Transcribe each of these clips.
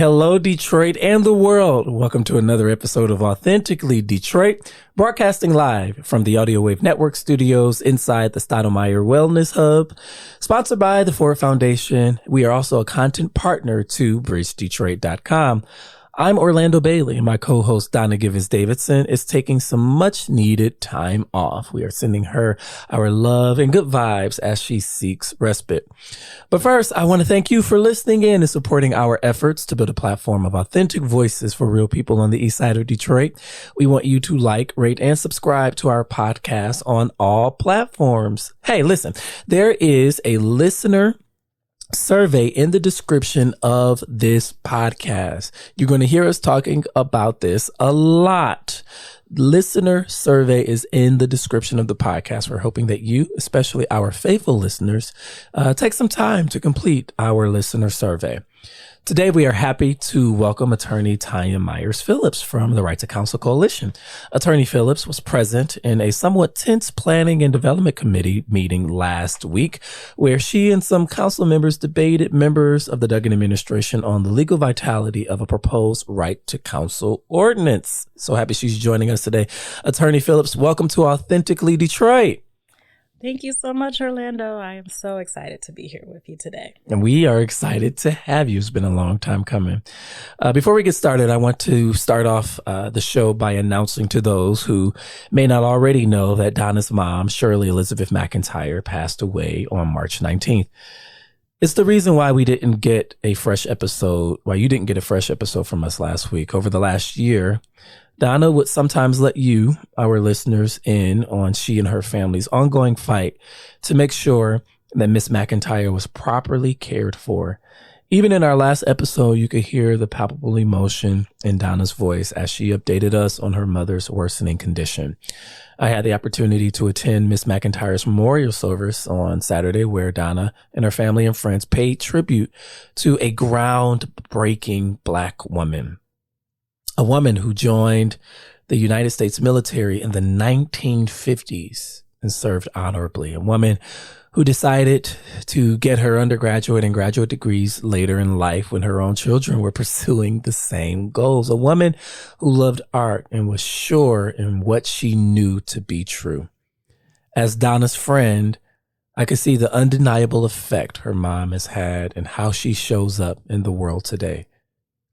hello, Detroit and the world. Welcome to another episode of Authentically Detroit, broadcasting live from the Audio Wave Network studios inside the Stoudemire Wellness Hub, sponsored by the Ford Foundation. We are also a content partner to BridgeDetroit.com. I'm Orlando Bailey, and my co-host Donna Givens-Davidson is taking some much-needed time off. We are sending her our love and good vibes as she seeks respite. But first, I want to thank you for listening in and supporting our efforts to build a platform of authentic voices for real people on the east side of Detroit. We want you to like, rate, and subscribe to our podcast on all platforms. Hey, listen, there is a listener survey in the description of this podcast. You're going to hear us talking about this a lot. Listener survey is in the description of the podcast. We're hoping that you, especially our faithful listeners, take some time to complete our listener survey. Today, we are happy to welcome attorney Tonya Myers Phillips from the Right-To-Counsel Coalition. Attorney Phillips was present in a somewhat tense planning and development committee meeting last week, where she and some council members debated members of the Duggan administration on the legal vitality of a proposed Right-To-Counsel ordinance. So happy she's joining us today. Attorney Phillips, welcome to Authentically Detroit. Thank you so much, Orlando. I am so excited to be here with you today. And we are excited to have you. It's been a long time coming. Before we get started, I want to start off the show by announcing to those who may not already know that Donna's mom, Shirley Elizabeth McIntyre, passed away on March 19th. It's the reason why we didn't get a fresh episode, why you didn't get a fresh episode from us last week. Over the last year, Donna would sometimes let you, our listeners, in on she and her family's ongoing fight to make sure that Miss McIntyre was properly cared for. Even in our last episode, you could hear the palpable emotion in Donna's voice as she updated us on her mother's worsening condition. I had the opportunity to attend Miss McIntyre's memorial service on Saturday, where Donna and her family and friends paid tribute to a groundbreaking Black woman. A woman who joined the United States military in the 1950s and served honorably. A woman who decided to get her undergraduate and graduate degrees later in life when her own children were pursuing the same goals. A woman who loved art and was sure in what she knew to be true. As Donna's friend, I could see the undeniable effect her mom has had and how she shows up in the world today.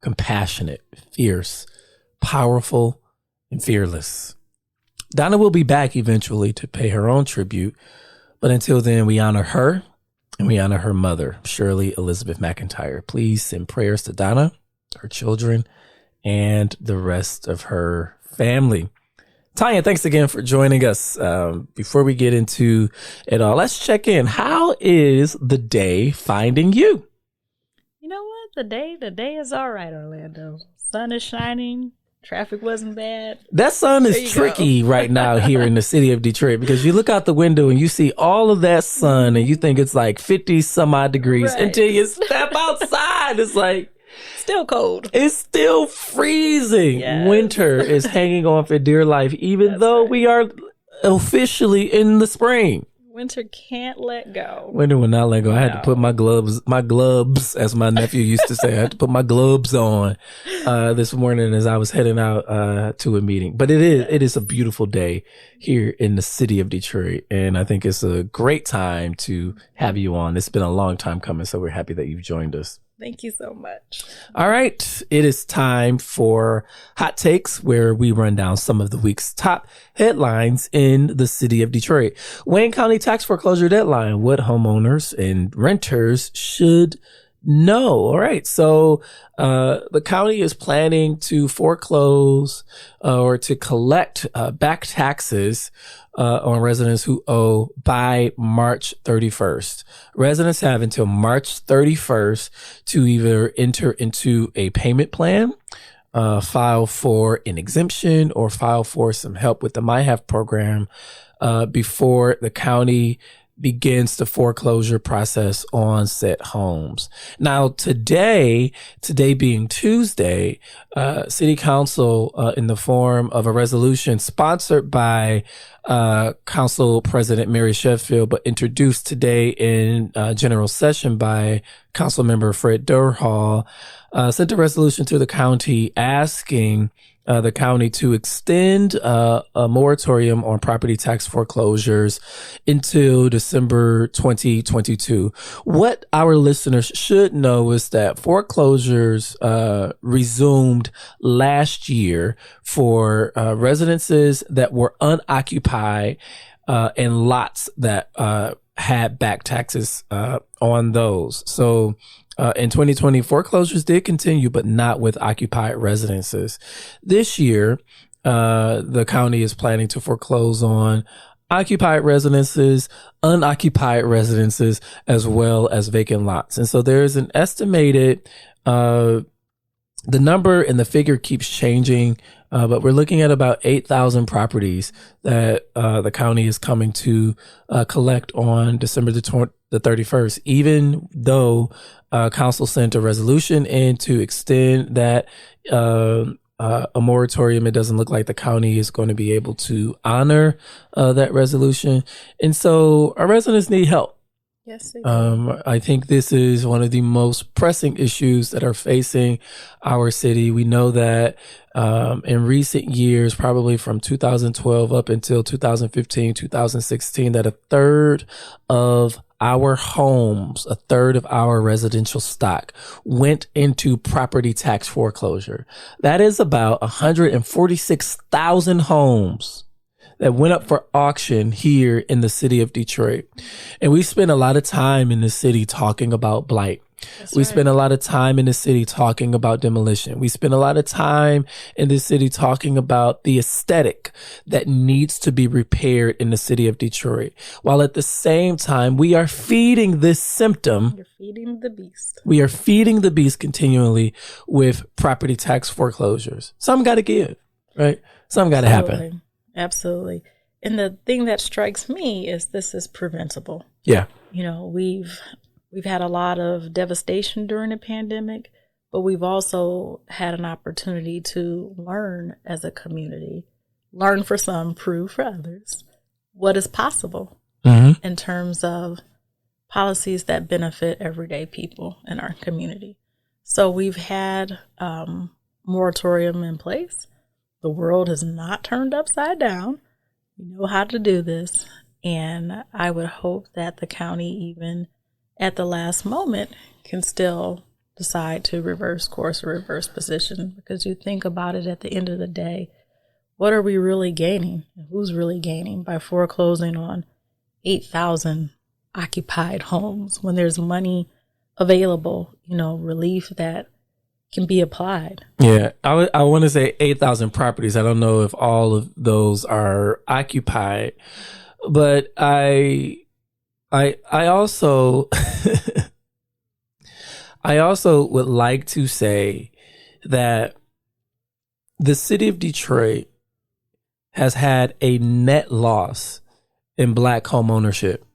Compassionate, fierce, powerful, and fearless. Donna will be back eventually to pay her own tribute, but until then, we honor her and we honor her mother, Shirley Elizabeth McIntyre. Please send prayers to Donna, her children, and the rest of her family. Tonya, thanks again for joining us. Before we get into it all, let's check in. How is the day finding you? You know what? The day is all right, Orlando. Sun is shining. Traffic wasn't bad. That sun is tricky right now here in the city of Detroit, because you look out the window and you see all of that sun and you think it's like 50 some odd degrees until you step outside. It's like still cold. It's still freezing. Yes. Winter is hanging on for dear life, even though we are officially in the spring. Winter can't let go. Winter will not let go. I had to put my gloves, as my nephew used to say. I had to put my gloves on this morning as I was heading out to a meeting. But it is a beautiful day here in the city of Detroit, and I think it's a great time to have you on. It's been a long time coming, so we're happy that you've joined us. Thank you so much. All right. It is time for Hot Takes, where we run down some of the week's top headlines in the city of Detroit. Wayne County tax foreclosure deadline, what homeowners and renters should know. All right. So the county is planning to foreclose or to collect back taxes on residents who owe by March 31st. Residents have until March 31st to either enter into a payment plan, file for an exemption, or file for some help with the MyHave program before the county begins the foreclosure process on said homes. Now, today being Tuesday, City Council, in the form of a resolution sponsored by Council President Mary Sheffield, but introduced today in general session by Council Member Fred Durhall, sent a resolution to the county asking the county to extend a moratorium on property tax foreclosures until December 2022. What our listeners should know is that foreclosures resumed last year for residences that were unoccupied and lots that had back taxes on those. So in 2020, foreclosures did continue, but not with occupied residences. This year, the county is planning to foreclose on occupied residences, unoccupied residences, as well as vacant lots. And so there's an estimated, the number and the figure keeps changing, but we're looking at about 8,000 properties that the county is coming to collect on December the 31st, even though council sent a resolution in to extend that a moratorium. It doesn't look like the county is going to be able to honor that resolution. And so our residents need help. Yes, they do. I think this is one of the most pressing issues that are facing our city. We know that in recent years, probably from 2012 up until 2015, 2016, that a third of our homes, a third of our residential stock went into property tax foreclosure. That is about 146,000 homes that went up for auction here in the city of Detroit. And we spend a lot of time in the city talking about blight. We spend a lot of time in the city talking about demolition. We spend a lot of time in the city talking about the aesthetic that needs to be repaired in the city of Detroit. While at the same time, we are feeding this symptom. You're feeding the beast. We are feeding the beast continually with property tax foreclosures. Some got to give, right? Some got to happen. Absolutely. And the thing that strikes me is this is preventable. Yeah. You know, we've had a lot of devastation during the pandemic, but we've also had an opportunity to learn as a community, learn for some, prove for others, what is possible in terms of policies that benefit everyday people in our community. So we've had moratorium in place. The world has not turned upside down. We know how to do this. And I would hope that the county, even at the last moment, can still decide to reverse course or reverse position. Because you think about it, at the end of the day, what are we really gaining? Who's really gaining by foreclosing on 8,000 occupied homes when there's money available, relief that can be applied? Yeah, I want to say 8,000 properties. I don't know if all of those are occupied, but I also I also would like to say that the city of Detroit has had a net loss in Black home ownership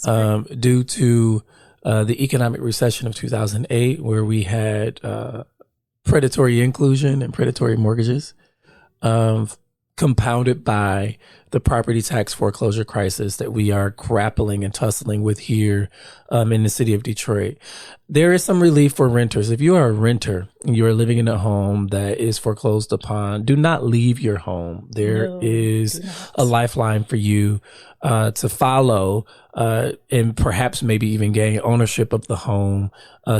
due to the economic recession of 2008, where we had predatory inclusion and predatory mortgages, compounded by the property tax foreclosure crisis that we are grappling and tussling with here in the city of Detroit. There is some relief for renters. If you are a renter and you are living in a home that is foreclosed upon, do not leave your home. There is a lifeline for you to follow and perhaps maybe even gain ownership of the home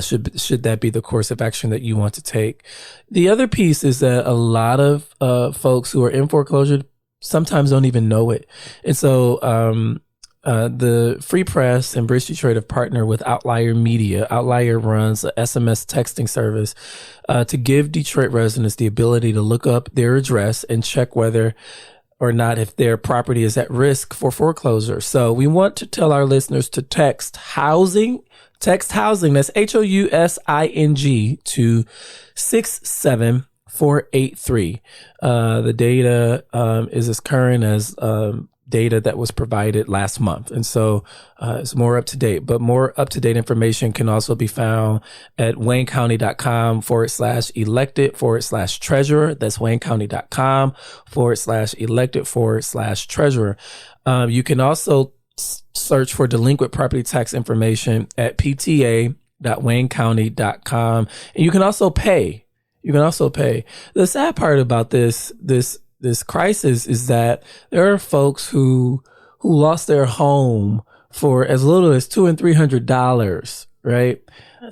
should that be the course of action that you want to take. The other piece is that a lot of folks who are in foreclosure sometimes don't even know it. And so the Free Press and Bridge Detroit have partnered with Outlier Media. Outlier runs a SMS texting service to give Detroit residents the ability to look up their address and check whether or not if their property is at risk for foreclosure. So we want to tell our listeners to text housing, that's HOUSING to 67483. The data is as current as data that was provided last month. And so it's more up to date, but more up to date information can also be found at waynecounty.com/elected/treasurer. That's waynecounty.com/elected/treasurer. You can also search for delinquent property tax information at pta.waynecounty.com. And you can also pay. The sad part about this crisis is that there are folks who lost their home for as little as $200 and $300, right?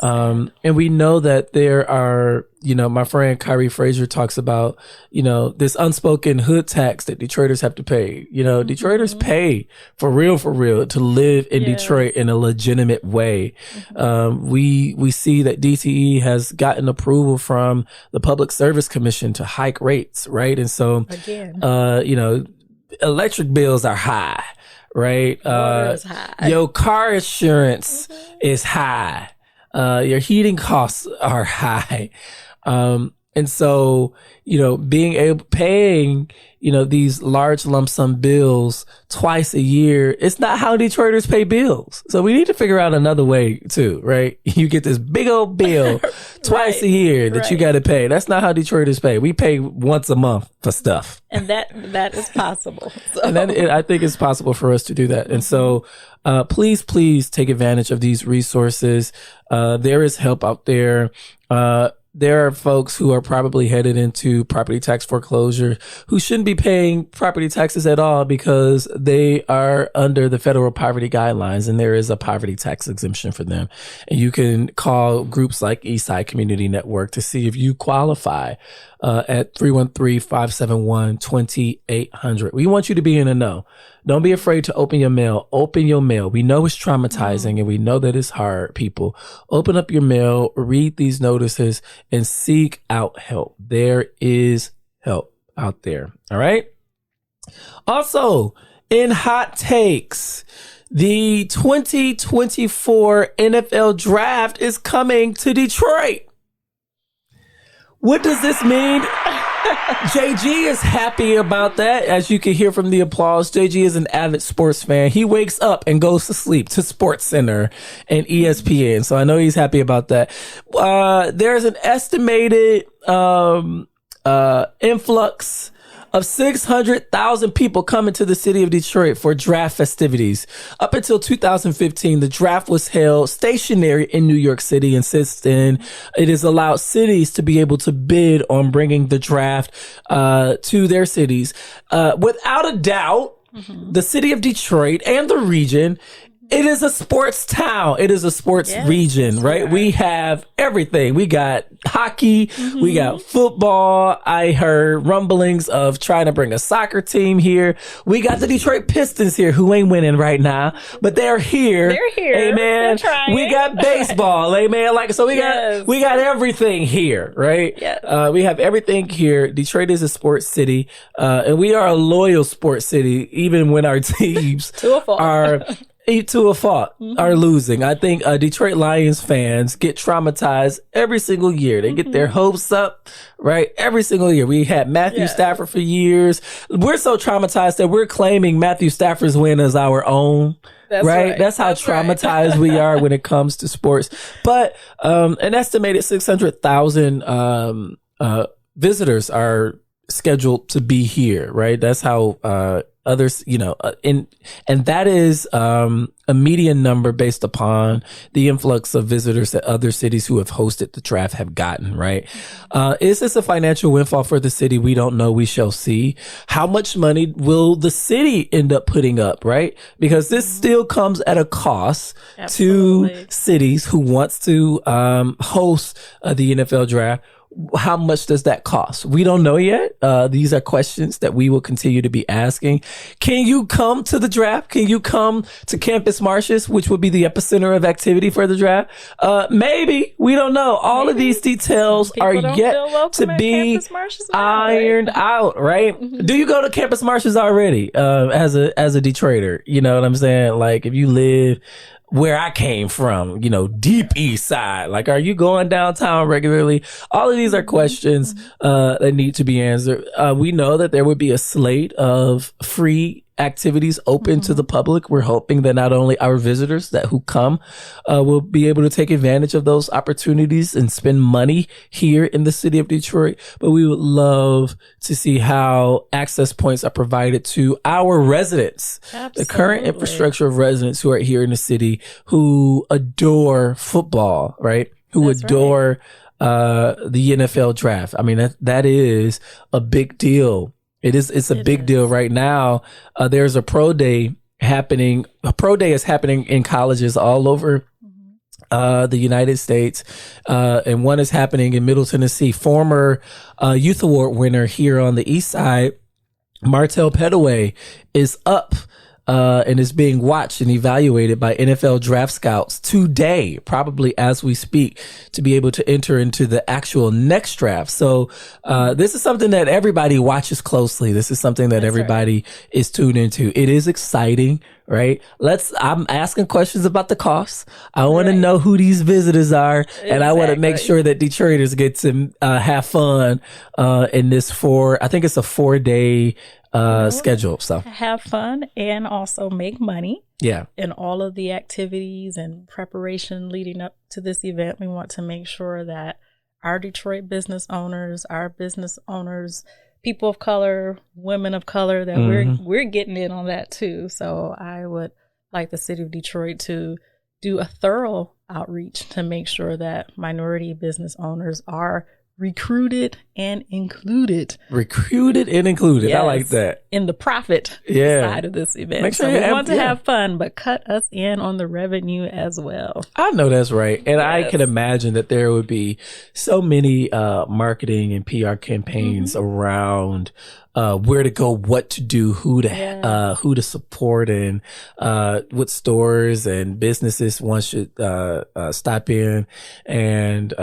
And we know that there are, my friend Kyrie Frazier talks about, this unspoken hood tax that Detroiters have to pay. Detroiters pay for real to live in Detroit in a legitimate way. We see that DTE has gotten approval from the Public Service Commission to hike rates, right? And so, again, electric bills are high, right? Water is high. Your car insurance is high. Your heating costs are high. And so, paying, these large lump sum bills twice a year, it's not how Detroiters pay bills. So we need to figure out another way too, right? You get this big old bill twice a year that you got to pay. That's not how Detroiters pay. We pay once a month for stuff. And that is possible. So. And I think it's possible for us to do that. And so, please take advantage of these resources. There is help out there. There are folks who are probably headed into property tax foreclosure who shouldn't be paying property taxes at all because they are under the federal poverty guidelines, and there is a poverty tax exemption for them. And you can call groups like Eastside Community Network to see if you qualify at 313-571-2800. We want you to be in the know. Don't be afraid to open your mail. Open your mail. We know it's traumatizing and we know that it's hard, people. Open up your mail, read these notices, and seek out help. There is help out there. All right. Also, in hot takes, the 2024 NFL draft is coming to Detroit. What does this mean? JG is happy about that. As you can hear from the applause, JG is an avid sports fan. He wakes up and goes to sleep to Sports Center and ESPN. So I know he's happy about that. There's an estimated influx of 600,000 people coming to the city of Detroit for draft festivities. Up until 2015, the draft was held stationary in New York City, and since then, it has allowed cities to be able to bid on bringing the draft to their cities. Without a doubt, the city of Detroit and the region, it is a sports town. It is a sports region, right? Yeah. We have everything. We got hockey. We got football. I heard rumblings of trying to bring a soccer team here. We got the Detroit Pistons here, who ain't winning right now, but they're here. They're here. Amen. We got baseball. Amen. So we got everything here, right? Yes. We have everything here. Detroit is a sports city, and we are a loyal sports city, even when our teams to a fault are losing. I think Detroit Lions fans get traumatized every single year. They get their hopes up, right? Every single year. We had Matthew Stafford for years. We're so traumatized that we're claiming Matthew Stafford's win as our own. Right? That's how traumatized we are when it comes to sports. But an estimated 600,000 visitors are scheduled to be here, right? That's how others, and that is a median number based upon the influx of visitors that other cities who have hosted the draft have gotten, right? Is this a financial windfall for the city? We don't know. We shall see. How much money will the city end up putting up, right? Because this still comes at a cost to cities who wants to host the NFL draft. How much does that cost? We don't know yet. These are questions that we will continue to be asking. Can you come to the draft? Can you come to Campus Martius, which would be the epicenter of activity for the draft? Maybe. We don't know. All of these details are yet to be ironed out, right? Do you go to Campus Martius already, as a Detroiter? You know what I'm saying? Like, if you live where I came from, deep east side. Like, are you going downtown regularly? All of these are questions that need to be answered. We know that there would be a slate of free activities open to the public. We're hoping that not only our visitors who come will be able to take advantage of those opportunities and spend money here in the city of Detroit, but we would love to see how access points are provided to our residents. Absolutely. The current infrastructure of residents who are here in the city who adore football, right? Who That's adore the NFL draft. I mean, that is a big deal. It's a big deal right now. There's a pro day happening. A pro day is happening in colleges all over the United States. And one is happening in Middle Tennessee. Former Youth Award winner here on the East Side, Martell Pettaway, is up and is being watched and evaluated by NFL draft scouts today, probably as we speak, to be able to enter into the actual next draft. So this is something that everybody watches closely. This is something that everybody is tuned into. It is exciting, right? I'm asking questions about the costs. I want to know who these visitors are, and I want to make sure that Detroiters get to have fun in this I think it's a 4-day schedule. So have fun and also make money. Yeah. In all of the activities and preparation leading up to this event, we want to make sure that our Detroit business owners, people of color, women of color, that we're getting in on that too. So I would like the city of Detroit to do a thorough outreach to make sure that minority business owners are recruited and included. Yes, I like that. In the profit side of this event. Make sure we want to have fun, but cut us in on the revenue as well. I know that's right. And I can imagine that there would be so many marketing and PR campaigns around where to go, what to do, who to support, and what stores and businesses one should stop in. And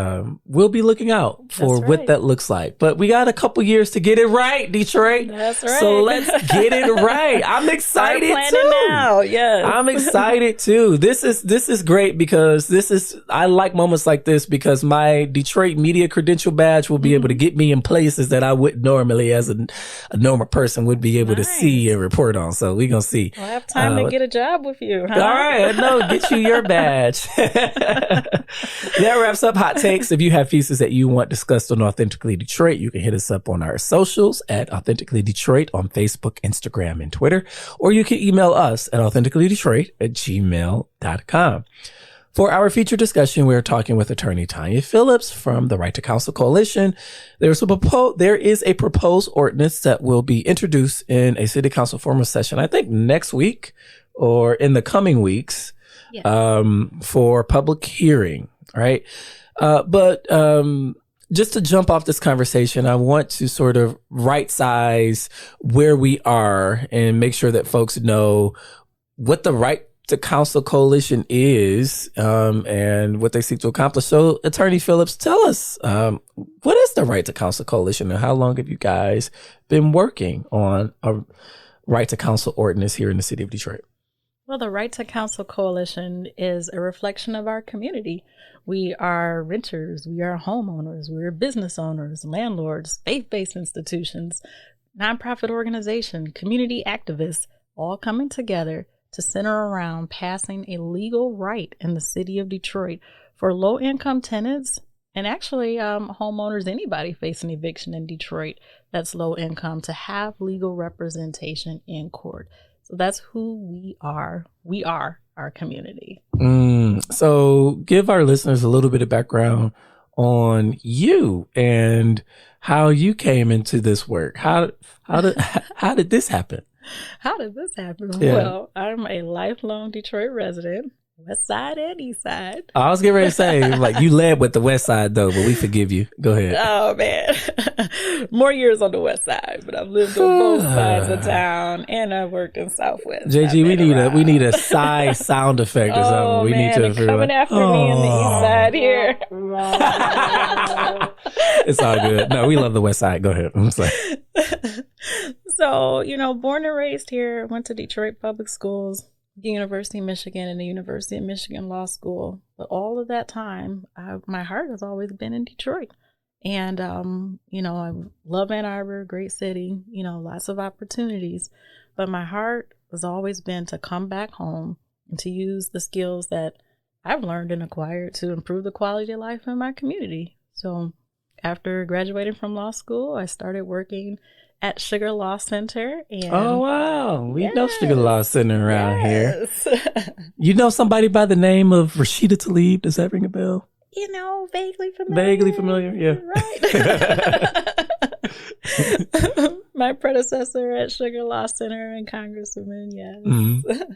we'll be looking out for what that looks like. But we got a couple years to get it right, Detroit. That's right. So let's get it right. I'm excited too. Now. Yes. I'm excited too. This is great because I like moments like this because my Detroit media credential badge will be able to get me in places that I wouldn't normally as a normal person would be able to see and report on. So we're going to see. I'll have time to get a job with you. Huh? All right. No, get you your badge. That wraps up Hot Takes. If you have pieces that you want discussed on Authentically Detroit, you can hit us up on our socials at Authentically Detroit on Facebook, Instagram, and Twitter, or you can email us at authenticallydetroit@gmail.com. For our feature discussion, we're talking with attorney Tonya Phillips from the Right-To-Counsel Coalition. There is a proposed ordinance that will be introduced in a city council formal session, I think next week or in the coming weeks, for public hearing, right? But just to jump off this conversation, I want to sort of right size where we are and make sure that folks know what the Right-To-Counsel Coalition is, and what they seek to accomplish. So, Attorney Phillips, tell us, what is the Right-To-Counsel Coalition and how long have you guys been working on a Right-To-Counsel ordinance here in the city of Detroit? Well, the Right-To-Counsel Coalition is a reflection of our community. We are renters, we are homeowners, we're business owners, landlords, faith-based institutions, nonprofit organization, community activists, all coming together to center around passing a legal right in the city of Detroit for low-income tenants and actually homeowners, anybody facing eviction in Detroit that's low income, to have legal representation in court. So that's who we are. We are our community. So give our listeners a little bit of background on you and how you came into this work. How did this happen? How did this happen? Yeah. Well, I'm a lifelong Detroit resident, West Side and East Side. I was getting ready to say, like, you led with the West Side, though, but we forgive you. Go ahead. Oh, man. More years on the West Side, but I've lived on both sides of town, and I've worked in Southwest. JG, we need a sigh sound effect or something. We need to coming after me in the East Side here. It's all good. No, we love the West Side. Go ahead. I'm sorry. So, born and raised here, went to Detroit Public Schools, the University of Michigan, and the University of Michigan Law School. But all of that time, my heart has always been in Detroit. And, I love Ann Arbor, great city, lots of opportunities. But my heart has always been to come back home and to use the skills that I've learned and acquired to improve the quality of life in my community. So after graduating from law school, I started working at Sugar Law Center. And oh, wow. We know Sugar Law Center around here. You know somebody by the name of Rashida Tlaib? Does that ring a bell? You know, vaguely familiar. Vaguely familiar, yeah. Right. My predecessor at Sugar Law Center and Congresswoman, yes. Mm-hmm.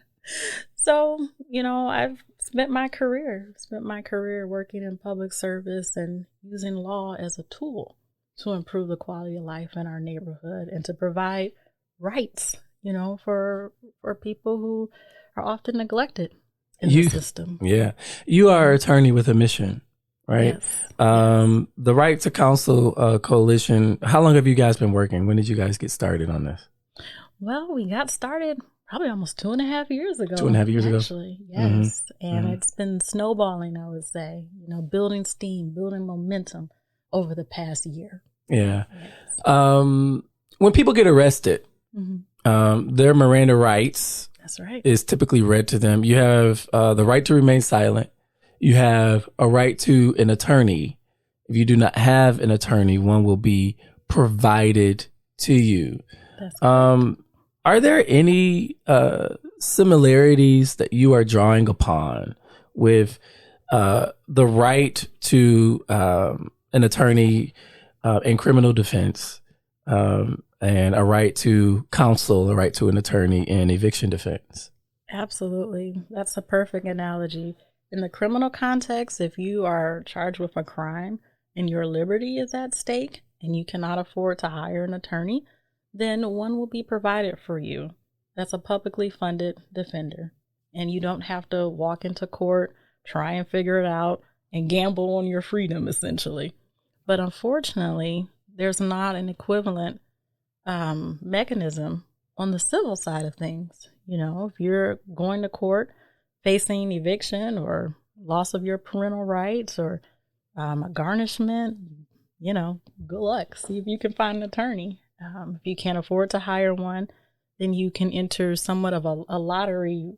So, you know, I've spent my career working in public service and using law as a tool to improve the quality of life in our neighborhood and to provide rights, you know, for people who are often neglected in the system. Yeah. You are an attorney with a mission, right? Yes. The Right-To-Counsel Coalition, how long have you guys been working? When did you guys get started on this? Well, we got started probably almost 2.5 years ago. 2.5 years ago? Actually, yes. And it's been snowballing, I would say, you know, building steam, building momentum over the past year. Yeah. Yes. When people get arrested, their Miranda rights That's right. is typically read to them. You have the right to remain silent. You have a right to an attorney. If you do not have an attorney, one will be provided to you. That's right. Are there any similarities that you are drawing upon with the right to an attorney in criminal defense and a right to counsel, a right to an attorney in eviction defense? Absolutely. That's a perfect analogy. In the criminal context, if you are charged with a crime and your liberty is at stake and you cannot afford to hire an attorney, then one will be provided for you. That's a publicly funded defender. And you don't have to walk into court, try and figure it out, and gamble on your freedom, essentially. But unfortunately, there's not an equivalent mechanism on the civil side of things. You know, if you're going to court facing eviction or loss of your parental rights or a garnishment, you know, good luck. See if you can find an attorney. If you can't afford to hire one, then you can enter somewhat of a lottery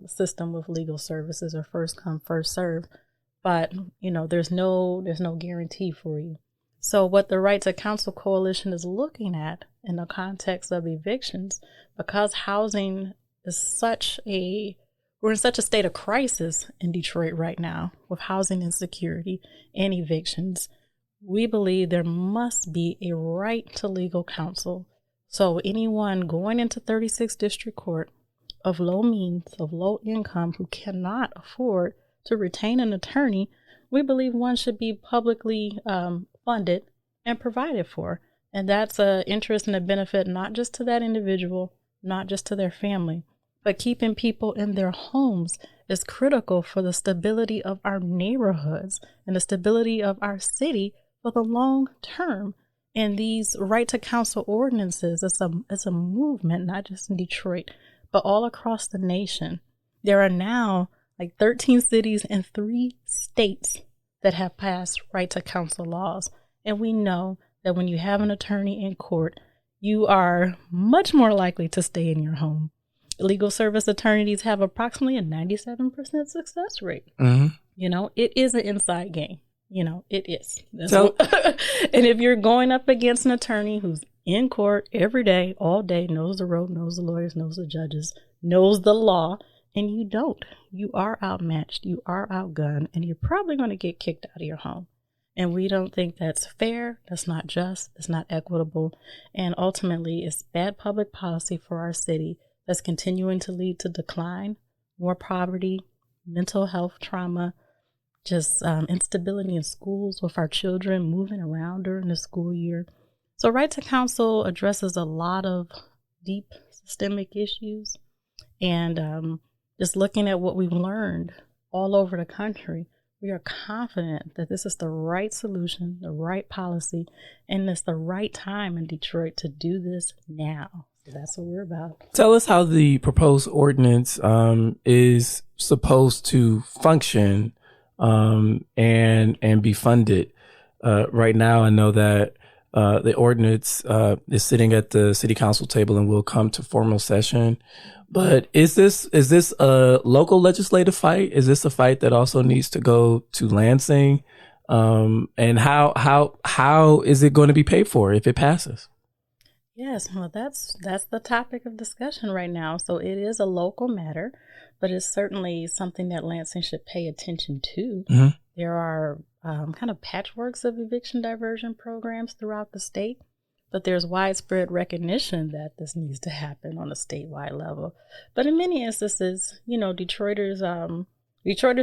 system with legal services, or first come, first serve. But, you know, there's no guarantee for you. So what the Right-To-Counsel Coalition is looking at in the context of evictions, because housing is we're in such a state of crisis in Detroit right now with housing insecurity and evictions, we believe there must be a right to legal counsel. So anyone going into 36th District Court of low means, of low income, who cannot afford to retain an attorney, we believe one should be publicly funded and provided for. And that's an interest and a benefit not just to that individual, not just to their family, but keeping people in their homes is critical for the stability of our neighborhoods and the stability of our city for the long term. And these right-to-counsel ordinances, it's a movement, not just in Detroit, but all across the nation. There are now like 13 cities and 3 states that have passed right-to-counsel laws. And we know that when you have an attorney in court, you are much more likely to stay in your home. Legal service attorneys have approximately a 97% success rate. Mm-hmm. You know, it is an inside game. You know, it is. And if you're going up against an attorney who's in court every day, all day, knows the road, knows the lawyers, knows the judges, knows the law, and you don't, you are outmatched, you are outgunned, and you're probably going to get kicked out of your home. And we don't think that's fair, that's not just, it's not equitable, and ultimately it's bad public policy for our city that's continuing to lead to decline, more poverty, mental health trauma, just instability in schools with our children moving around during the school year. So Right-To-Counsel addresses a lot of deep systemic issues, and just looking at what we've learned all over the country, we are confident that this is the right solution, the right policy, and it's the right time in Detroit to do this now. So that's what we're about. Tell us how the proposed ordinance is supposed to function and be funded. Right now, I know that The ordinance is sitting at the city council table and will come to formal session. But is this a local legislative fight? Is this a fight that also needs to go to Lansing? And how is it going to be paid for if it passes? Yes, well, that's the topic of discussion right now. So it is a local matter, but it's certainly something that Lansing should pay attention to. Mm-hmm. There are kind of patchworks of eviction diversion programs throughout the state, but there's widespread recognition that this needs to happen on a statewide level. But in many instances, Detroiters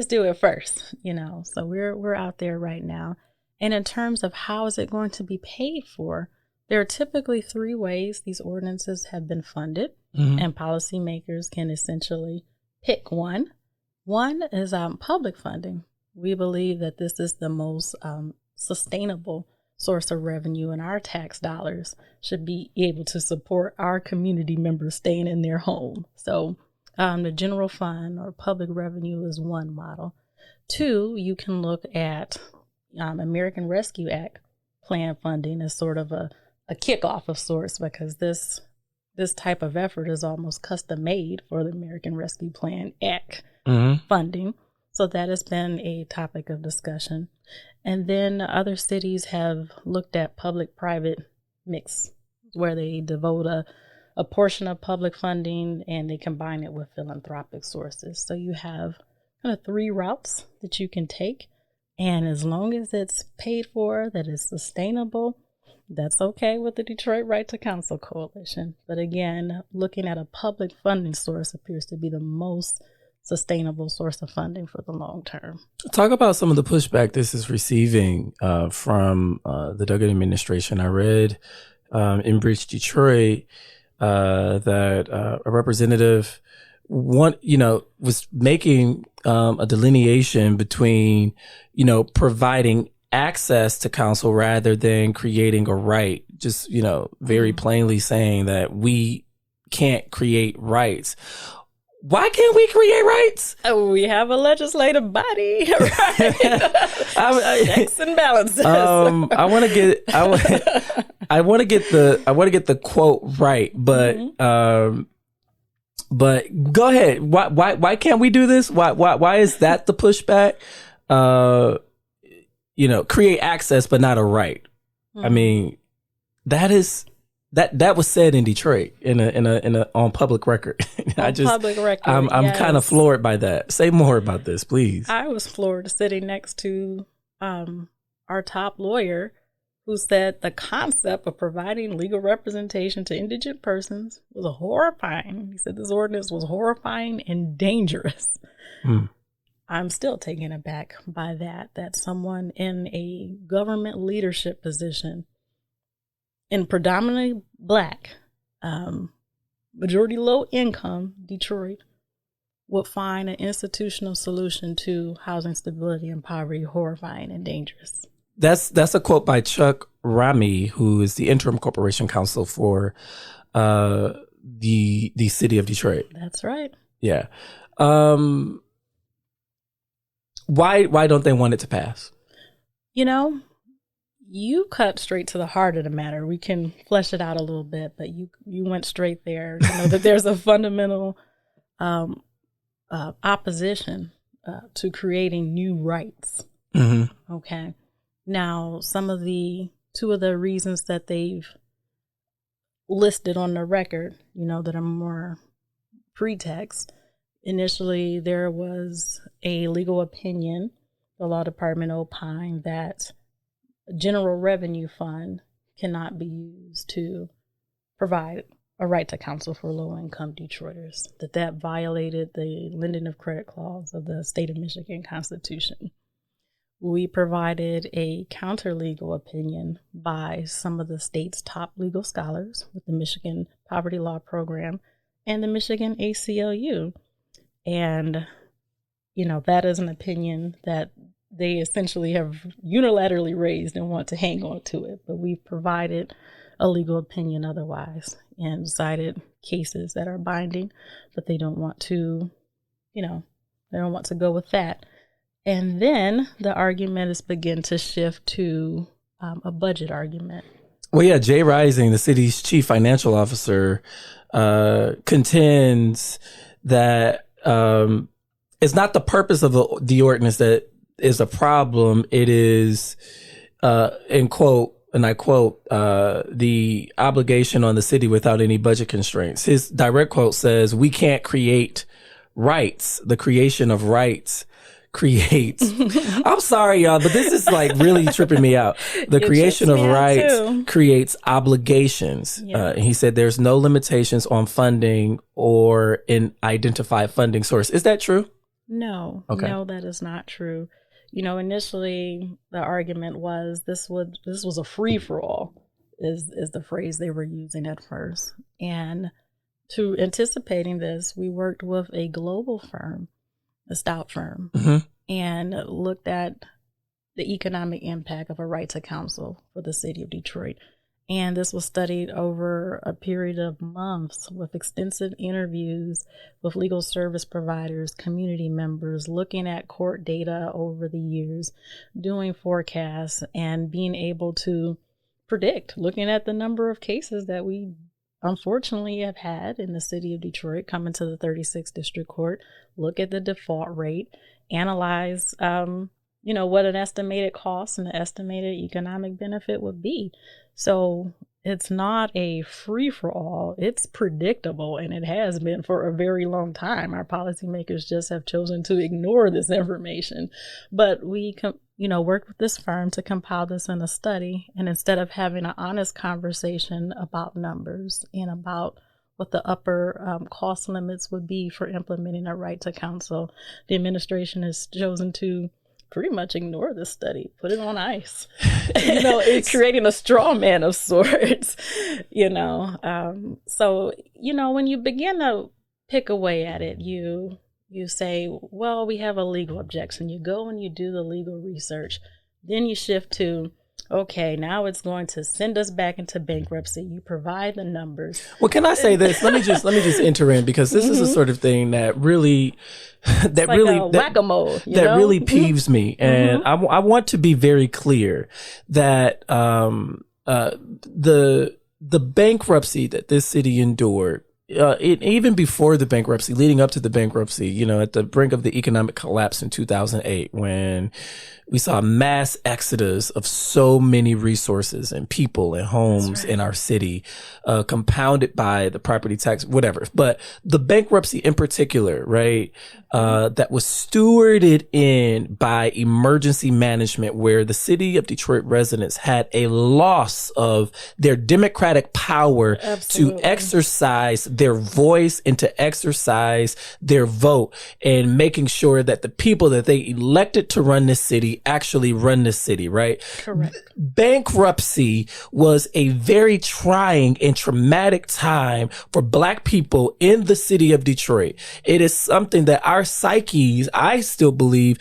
do it first, so we're out there right now. And in terms of how is it going to be paid for, there are typically three ways these ordinances have been funded, mm-hmm. and policymakers can essentially pick one. One is public funding. We believe that this is the most sustainable source of revenue, and our tax dollars should be able to support our community members staying in their home. So the general fund or public revenue is one model. Two, you can look at American Rescue Act plan funding as sort of a kickoff of sorts, because this type of effort is almost custom made for the American Rescue Plan Act mm-hmm. funding. So that has been a topic of discussion. And then other cities have looked at public-private mix, where they devote a portion of public funding and they combine it with philanthropic sources. So you have kind of three routes that you can take. And as long as it's paid for, that is sustainable, that's okay with the Detroit Right-To-Counsel Coalition. But again, looking at a public funding source appears to be the most sustainable source of funding for the long term. Talk about some of the pushback this is receiving from the Duggan administration. I read in Bridge Detroit that a representative was making a delineation between, providing access to counsel rather than creating a right, just, very plainly saying that we can't create rights. Why can't we create rights? Oh, we have a legislative body, right? Checks and balances. I want to get the quote right, but mm-hmm. But go ahead. Why can't we do this? Why is that the pushback? Create access, but not a right. Mm-hmm. I mean, that was said in Detroit in a on public record. Public record. I'm kind of floored by that. Say more about this, please. I was floored sitting next to our top lawyer, who said the concept of providing legal representation to indigent persons was horrifying. He said this ordinance was horrifying and dangerous. I'm still taken aback by that someone in a government leadership position in predominantly Black, majority low income Detroit would find an institutional solution to housing stability and poverty horrifying and dangerous. That's a quote by Chuck Rami, who is the interim corporation counsel for the city of Detroit. That's right. Yeah. Why don't they want it to pass? You cut straight to the heart of the matter. We can flesh it out a little bit, but you went straight there. That there's a fundamental opposition to creating new rights. Mm-hmm. Okay. Now, two of the reasons that they've listed on the record, that are more pretext. Initially, there was a legal opinion. The law department opined that general revenue fund cannot be used to provide a right to counsel for low-income Detroiters, that violated the lending of credit clause of the state of Michigan Constitution. We provided a counter-legal opinion by some of the state's top legal scholars with the Michigan Poverty Law Program and the Michigan ACLU. And, that is an opinion that they essentially have unilaterally raised and want to hang on to it. But we've provided a legal opinion otherwise and cited cases that are binding, but they don't want to, they don't want to go with that. And then the argument is begin to shift to a budget argument. Well, yeah, Jay Rising, the city's chief financial officer, contends that it's not the purpose of the ordinance that is a problem. It is, in quote, and I quote, the obligation on the city without any budget constraints. His direct quote says, "We can't create rights. The creation of rights creates." I'm sorry, y'all, but this is like really tripping me out. The creation of rights creates obligations. Yeah. He said there's no limitations on funding or an identified funding source. Is that true? No, okay. No, that is not true. Initially the argument was this was a free for all is the phrase they were using at first. And to anticipating this, we worked with a global firm, a stout firm, and looked at the economic impact of a right to counsel for the city of Detroit. And this was studied over a period of months with extensive interviews with legal service providers, community members, looking at court data over the years, doing forecasts, and being able to predict, looking at the number of cases that we unfortunately have had in the city of Detroit coming to the 36th District Court, look at the default rate, analyze what an estimated cost and the estimated economic benefit would be. So it's not a free-for-all. It's predictable, and it has been for a very long time. Our policymakers just have chosen to ignore this information. But we worked with this firm to compile this in a study, and instead of having an honest conversation about numbers and about what the upper cost limits would be for implementing a right to counsel, the administration has chosen to pretty much ignore this study, put it on ice. It's creating a straw man of sorts, So, when you begin to pick away at it, you say, well, we have a legal objection. You go and you do the legal research. Then you shift to, okay, now it's going to send us back into bankruptcy. You provide the numbers. Well, can I say this? Let me just enter in, because this is the sort of thing that really whack-a-mole, that really peeves me. And I want to be very clear that the bankruptcy that this city endured, even before the bankruptcy, leading up to the bankruptcy, at the brink of the economic collapse in 2008, when we saw a mass exodus of so many resources and people and homes in our city, compounded by the property tax, whatever. But the bankruptcy in particular, right, that was stewarded in by emergency management, where the city of Detroit residents had a loss of their democratic power to exercise their voice and to exercise their vote, and making sure that the people that they elected to run this city actually run this city, right? Correct. Bankruptcy was a very trying and traumatic time for Black people in the city of Detroit. It is something that our psyches, I still believe,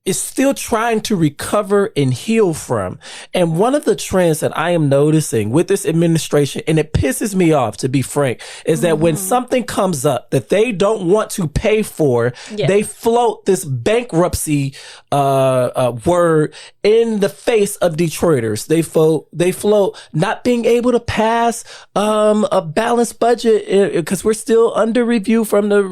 is still trying to recover and heal from. And one of the trends that I am noticing with this administration, and it pisses me off, to be frank, is that when something comes up that they don't want to pay for, they float this bankruptcy word in the face of Detroiters. They float not being able to pass a balanced budget because we're still under review from the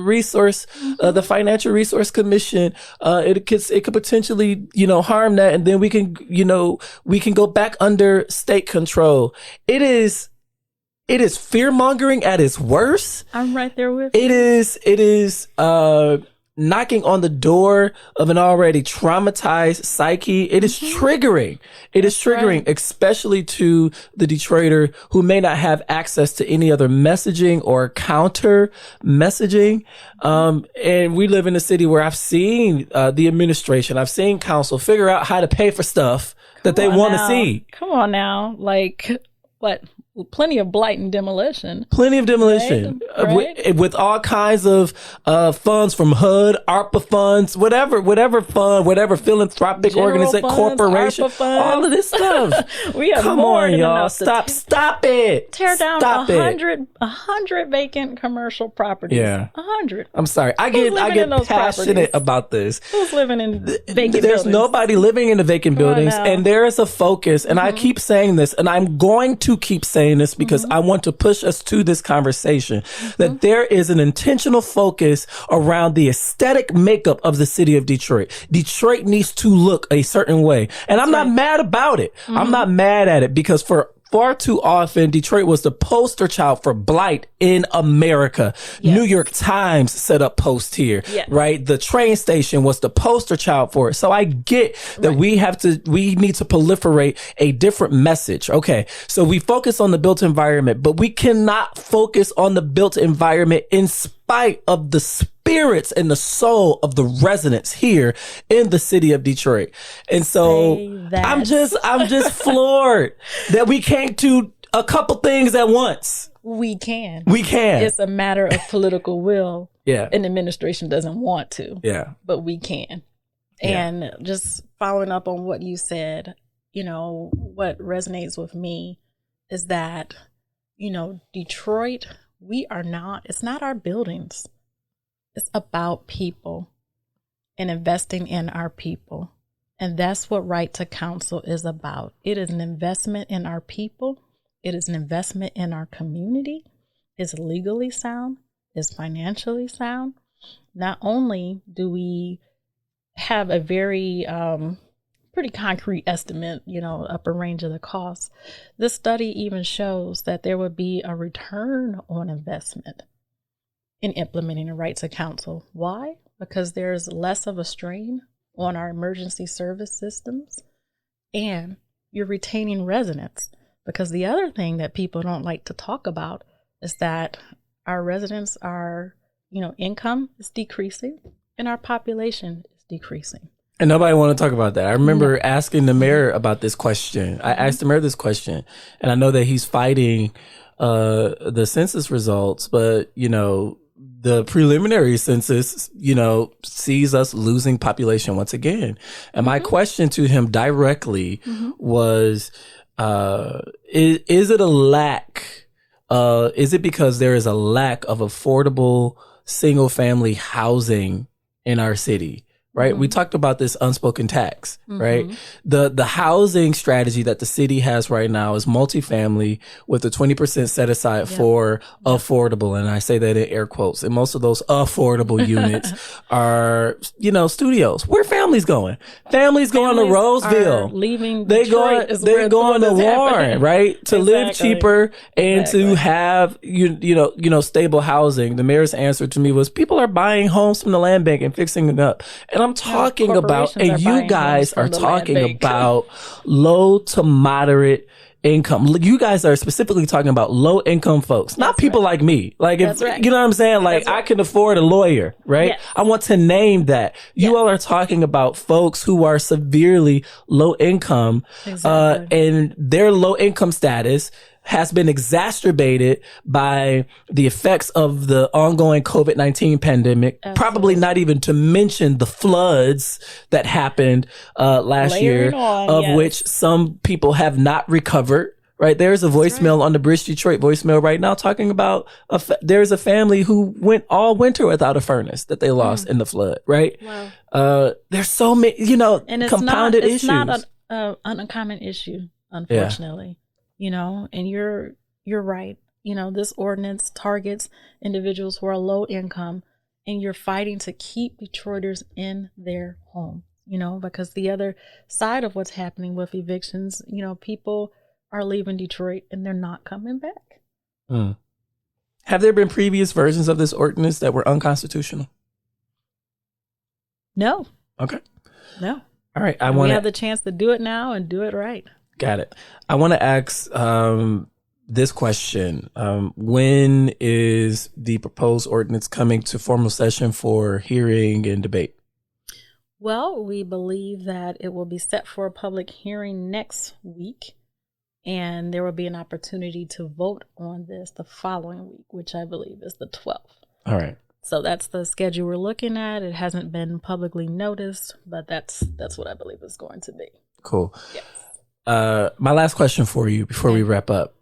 the Financial Resource Commission. It could potentially, harm that, and then we can go back under state control. It is fear mongering at its worst. I'm right there with you. It is knocking on the door of an already traumatized psyche. It is triggering. It is triggering, especially to the Detroiter who may not have access to any other messaging or counter messaging. And we live in a city where I've seen the administration, I've seen council figure out how to pay for stuff that they want to see. Come on now. Like, what plenty of blight and demolition. Plenty of demolition. Right? With all kinds of funds from HUD, ARPA funds, whatever fund, whatever philanthropic organization, corporation, all of this stuff. We have Come more on, than y'all. enough Stop it. Tear down Stop 100 vacant commercial properties. Yeah. 100. I'm sorry. I get passionate about this. Who's living in vacant buildings? There's nobody living in the vacant buildings, and there is a focus, and I keep saying this, and I'm going to keep saying this because I want to push us to this conversation, that there is an intentional focus around the aesthetic makeup of the city of Detroit. Detroit needs to look a certain way. And I'm not mad about it. I'm not mad at it because for far too often, Detroit was the poster child for blight in America. Yes. New York Times set up posts here, right? The train station was the poster child for it. So I get that we need to proliferate a different message. Okay. So we focus on the built environment, but we cannot focus on the built environment in spite of the spirits and the soul of the residents here in the city of Detroit. And so I'm just floored that we can't do a couple things at once. We can. It's a matter of political will. Yeah. And the administration doesn't want to. Yeah. But we can. And just following up on what you said, what resonates with me is that, Detroit, it's not our buildings. It's about people and investing in our people. And that's what Right-To-Counsel is about. It is an investment in our people. It is an investment in our community. It's legally sound. It's financially sound. Not only do we have a very pretty concrete estimate, upper range of the costs, this study even shows that there would be a return on investment in implementing a Right-To-Counsel. Why? Because there's less of a strain on our emergency service systems, and you're retaining residents. Because the other thing that people don't like to talk about is that our residents are, income is decreasing and our population is decreasing. And nobody want to talk about that. I remember asking the mayor about this question. I asked the mayor this question, and I know that he's fighting the census results, but, the preliminary census, sees us losing population once again. And my question to him directly was, is it a lack? Is it because there is a lack of affordable single family housing in our city? Right. We talked about this unspoken tax, right? The housing strategy that the city has right now is multifamily with a 20% set aside for affordable. And I say that in air quotes. And most of those affordable units are, studios. Where families going? Families going to Roseville. Leaving They're going to Warren, right? To live cheaper and to have, stable housing. The mayor's answer to me was people are buying homes from the land bank and fixing it up. And I'm talking about, and you guys are talking about low to moderate income. You guys are specifically talking about low income folks, not people like me. Like, if you know what I'm saying? Like, I can afford a lawyer, right? Yes. I want to name that. You all are talking about folks who are severely low income, and their low income status has been exacerbated by the effects of the ongoing COVID-19 pandemic, probably not even to mention the floods that happened last year, which some people have not recovered. Right. There's a voicemail on the Bridge Detroit voicemail right now talking about there's a family who went all winter without a furnace that they lost in the flood. Right. Wow. There's so many, and it's compounded issues. It's not an uncommon issue, unfortunately. And you're right. This ordinance targets individuals who are low income, and you're fighting to keep Detroiters in their home, because the other side of what's happening with evictions, people are leaving Detroit and they're not coming back. Have there been previous versions of this ordinance that were unconstitutional? No. Okay. No. All right. We have the chance to do it now and do it right. Got it. I want to ask this question. When is the proposed ordinance coming to formal session for hearing and debate? Well, we believe that it will be set for a public hearing next week. And there will be an opportunity to vote on this the following week, which I believe is the 12th. All right. So that's the schedule we're looking at. It hasn't been publicly noticed, but that's what I believe it's going to be. Cool. Yes. My last question for you before we wrap up.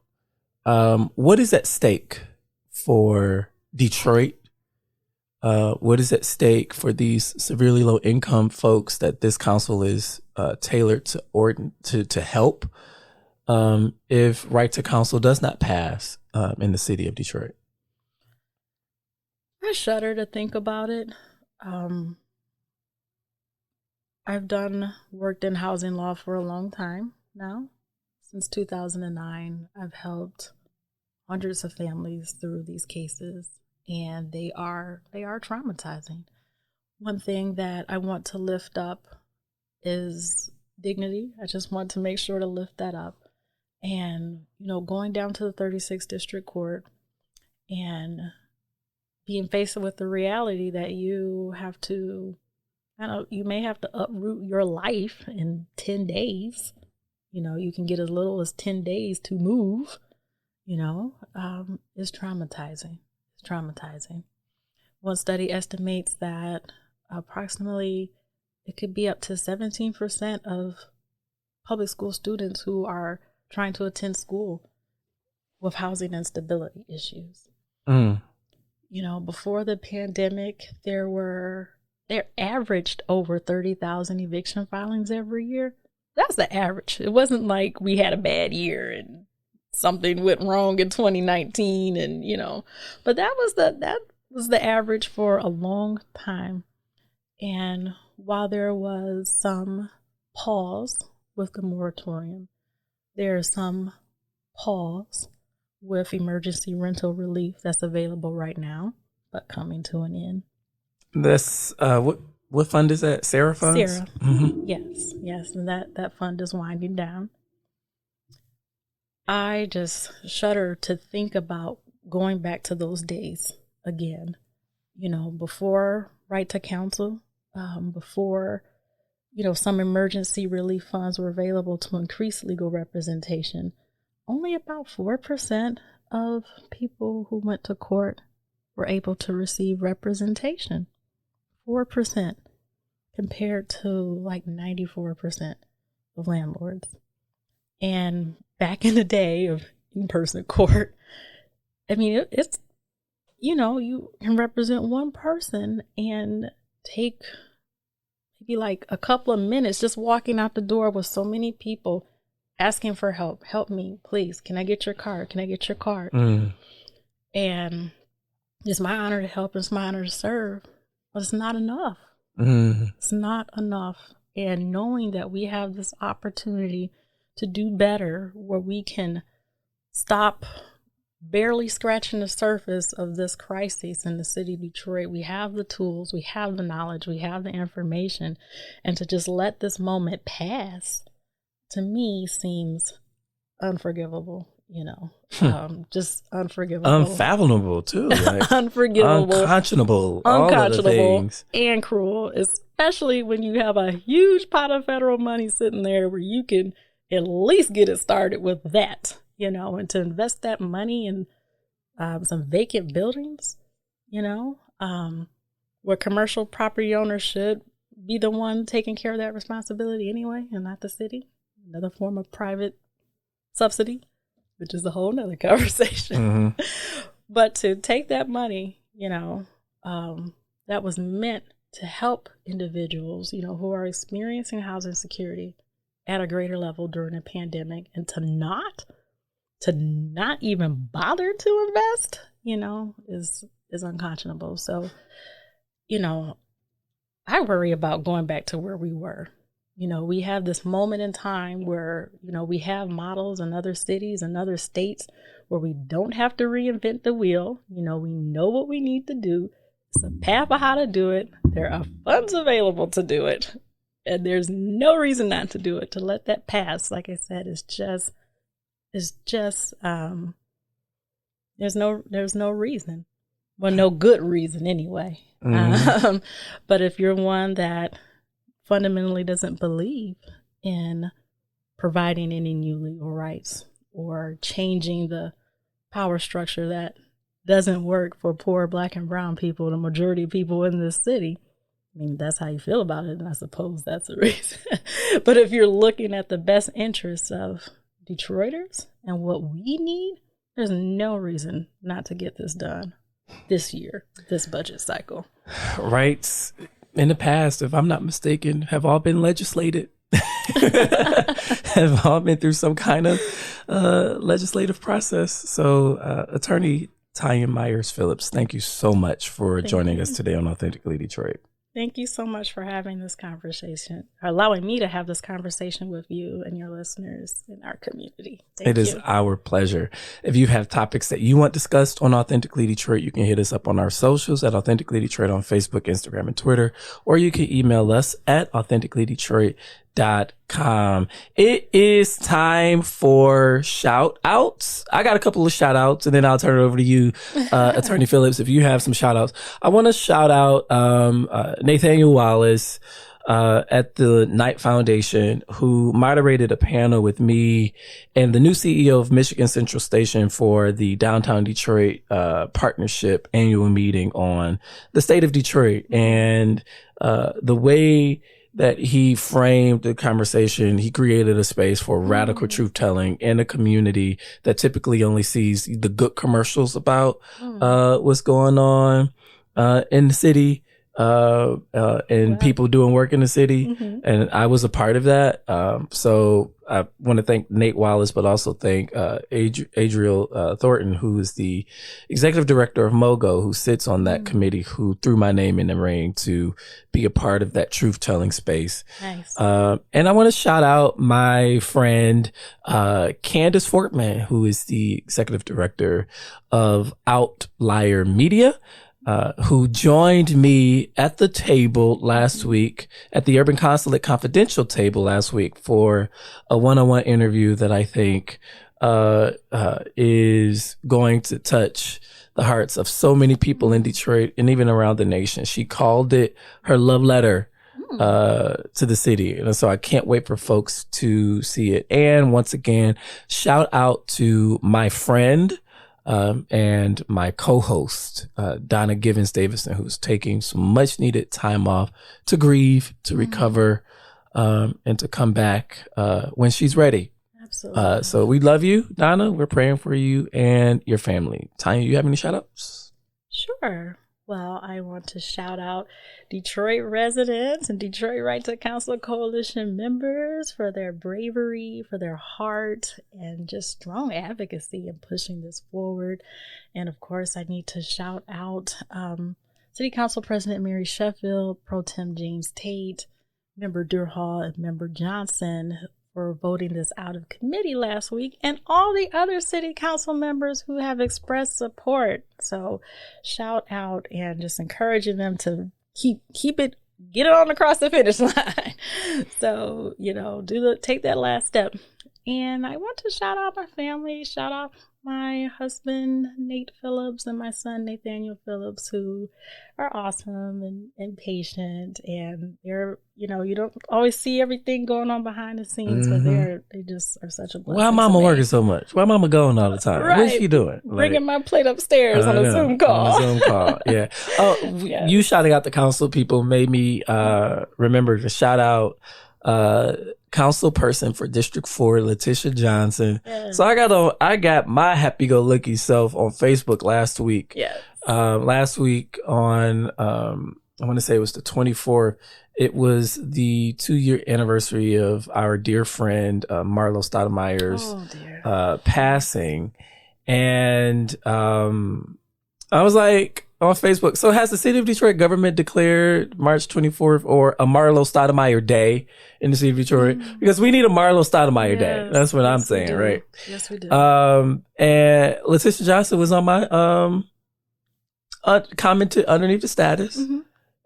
What is at stake for Detroit? What is at stake for these severely low income folks that this council is tailored to help if Right-To-Counsel does not pass in the city of Detroit? I shudder to think about it. I've worked in housing law for a long time now. Since 2009, I've helped hundreds of families through these cases, and they are traumatizing. One thing that I want to lift up is dignity. I just want to make sure to lift that up. And, going down to the 36th District Court and being faced with the reality that you may have to uproot your life in 10 days. You can get as little as 10 days to move, is traumatizing. It's traumatizing. One study estimates that approximately it could be up to 17% of public school students who are trying to attend school with housing instability issues. Before the pandemic, there averaged over 30,000 eviction filings every year. That's the average. It wasn't like we had a bad year and something went wrong in 2019 but that was the average for a long time. And while there was some pause with the moratorium, there's some pause with emergency rental relief that's available right now, but coming to an end. That's what fund is that? Sarah funds? Sarah. Mm-hmm. Yes. And that fund is winding down. I just shudder to think about going back to those days again. Before Right-To-Counsel, before some emergency relief funds were available to increase legal representation, only about 4% of people who went to court were able to receive representation. 4% compared to like 94% of landlords. And back in the day of in-person court, it's, you can represent one person and take maybe like a couple of minutes just walking out the door with so many people asking for help. Help me, please. Can I get your card? Can I get your card? And it's my honor to help. It's my honor to serve. But it's not enough. It's not enough. And knowing that we have this opportunity to do better, where we can stop barely scratching the surface of this crisis in the city of Detroit. We have the tools, we have the knowledge, we have the information, and to just let this moment pass, to me, seems unforgivable. Just unforgivable, unfathomable too, like unforgivable, unconscionable, all of the things, and cruel. Especially when you have a huge pot of federal money sitting there, where you can at least get it started with that, and to invest that money in some vacant buildings, where commercial property owners should be the one taking care of that responsibility anyway, and not the city. Another form of private subsidy, which is a whole nother conversation. But to take that money, that was meant to help individuals, who are experiencing housing insecurity at a greater level during a pandemic, and to not even bother to invest, is unconscionable. So, I worry about going back to where we were. We have this moment in time where, we have models in other cities and other states where we don't have to reinvent the wheel. We know what we need to do. It's a path of how to do it. There are funds available to do it. And there's no reason not to do it. To let that pass, like I said, is just there's no reason. Well, no good reason anyway. But if you're one that fundamentally doesn't believe in providing any new legal rights or changing the power structure that doesn't work for poor Black and brown people, the majority of people in this city. I mean, that's how you feel about it, and I suppose that's the reason. But if you're looking at the best interests of Detroiters and what we need, there's no reason not to get this done this year, this budget cycle. Rights in the past, if I'm not mistaken, have all been legislated. Have all been through some kind of legislative process. So Attorney Tonya Myers Phillips, thank you so much for joining us today on Authentically Detroit. Thank you so much for having this conversation, or allowing me to have this conversation with you and your listeners in our community. It is our pleasure. If you have topics that you want discussed on Authentically Detroit, you can hit us up on our socials at Authentically Detroit on Facebook, Instagram, and Twitter, or you can email us at authenticallydetroit.com. It is time for shout outs. I got a couple of shout outs, and then I'll turn it over to you, Attorney Phillips, if you have some shout outs. I want to shout out Nathaniel Wallace at the Knight Foundation, who moderated a panel with me and the new CEO of Michigan Central Station for the Downtown Detroit Partnership annual meeting on the state of Detroit. And the way that he framed the conversation, he created a space for radical truth telling in a community that typically only sees the good commercials about what's going on in the city. And people doing work in the city. Mm-hmm. And I was a part of that. So I want to thank Nate Wallace, but also thank Adriel Thornton, who is the executive director of MOGO, who sits on that committee, who threw my name in the ring to be a part of that truth-telling space. Nice. And I want to shout out my friend Candace Fortman, who is the executive director of Outlier Media. Who joined me at the table last week, at the Urban Consulate Confidential table last week, for a one-on-one interview that I think is going to touch the hearts of so many people in Detroit and even around the nation. She called it her love letter to the city. And so I can't wait for folks to see it. And once again, shout out to my friend, and my co-host, Donna Givens Davison, who's taking some much needed time off to grieve, to recover, and to come back when she's ready. Absolutely. So we love you, Donna. We're praying for you and your family. Tonya, you have any shout outs? Sure. Well, I want to shout out Detroit residents and Detroit Right-To-Counsel Coalition members for their bravery, for their heart, and just strong advocacy in pushing this forward. And of course, I need to shout out City Council President Mary Sheffield, Pro Tem James Tate, Member Durhall, and Member Johnson for voting this out of committee last week, and all the other city council members who have expressed support. So shout out and just encouraging them to keep it, get it on across the finish line. So, take that last step. And I want to shout out my family, shout out my husband, Nate Phillips, and my son, Nathaniel Phillips, who are awesome and patient. And they're, you don't always see everything going on behind the scenes, but they just are such a blessing. Why mama working so much? Why mama going all the time? Right. What's she doing? Bringing my plate upstairs on a Zoom call. On a Zoom call, yeah. Oh, yes. You shouting out the council people made me remember to shout out council person for District 4, Letitia Johnson. Yes. So I got my happy-go-lucky self on Facebook last week. Yes. Last week on, I want to say it was the 24th. It was the 2-year anniversary of our dear friend, Marlo Stoudemire's passing. And I was like, on Facebook, so has the city of Detroit government declared March 24th or a Marlo Stoudemire Day in the city of Detroit? Because we need a Marlo Stoudemire Day. That's what I'm saying, right? Yes, we do. And Letitia Johnson was on my commented underneath the status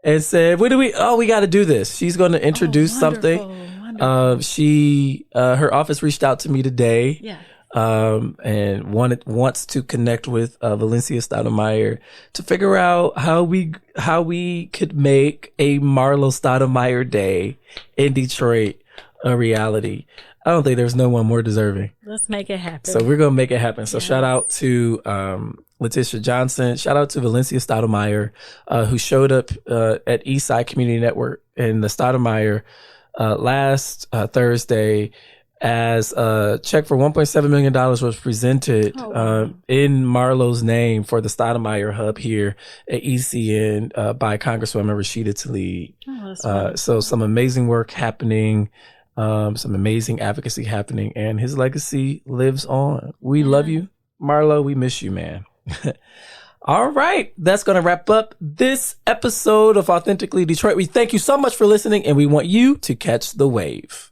and said, we got to do this. She's going to introduce something. Wonderful. Her office reached out to me today. Yeah. And wants to connect with Valencia Stoudemire to figure out how we could make a Marlo Stoudemire Day in Detroit a reality. I don't think there's no one more deserving. Let's make it happen. So we're going to make it happen. So Yes. shout out to Letitia Johnson. Shout out to Valencia Stoudemire, who showed up at Eastside Community Network in the Stoudemire last Thursday as a check for $1.7 million was presented in Marlo's name for the Stoudemire Hub here at ECN by Congresswoman Rashida Tlaib. So some amazing work happening, some amazing advocacy happening, and his legacy lives on. We love you, Marlo. We miss you, man. All right. That's going to wrap up this episode of Authentically Detroit. We thank you so much for listening, and we want you to catch the wave.